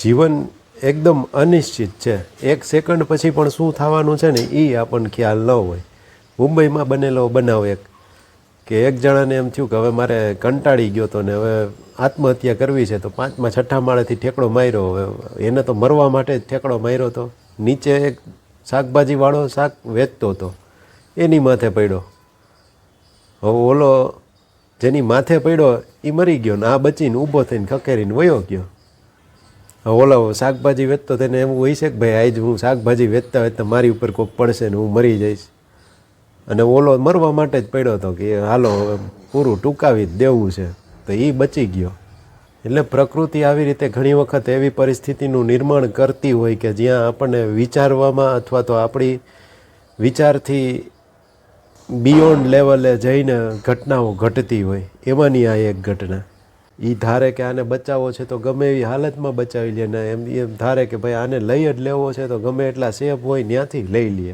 જીવન એકદમ અનિશ્ચિત છે. 1 સેકન્ડ પછી પણ શું થવાનું છે ને એ આપણને ખ્યાલ ન હોય. મુંબઈમાં બનેલો બનાવ કે એક જણાને એમ થયું કે હવે મારે કંટાળી ગયો હતો ને હવે આત્મહત્યા કરવી છે, તો 5મા 6ઠા માળેથી ઠેકડો માર્યો. હવે એને તો મરવા માટે જ ઠેકડો માર્યો હતો. નીચે એક શાકભાજીવાળો શાક વેચતો હતો, એની માથે પડ્યો. હવે ઓલો જેની માથે પડ્યો એ મરી ગયો ને આ બચીને ઊભો થઈને ખખેરીને વયો ગયો. ઓલો શાકભાજી વેચતો તેને એવું હોય છે કે ભાઈ આજ હું શાકભાજી વેચતા વેચતા મારી ઉપર કોઈક પડશે ને હું મરી જઈશ. અને ઓલો મરવા માટે જ પડ્યો હતો કે હાલો હવે પૂરું ટૂંકાવી જ દેવું છે, તો એ બચી ગયો. એટલે પ્રકૃતિ આવી રીતે ઘણી વખત એવી પરિસ્થિતિનું નિર્માણ કરતી હોય કે જ્યાં આપણને વિચારવામાં અથવા તો આપણી વિચારથી બિયોન્ડ લેવલે જઈને ઘટનાઓ ઘટતી હોય. એમાંની આ એક ઘટના. એ ધારે કે આને બચાવવો છે તો ગમે એવી હાલતમાં બચાવી લે ને એમ ધારે કે ભાઈ આને લઈ જ લેવો છે તો ગમે એટલા સેફ હોય ત્યાંથી લઈ લે.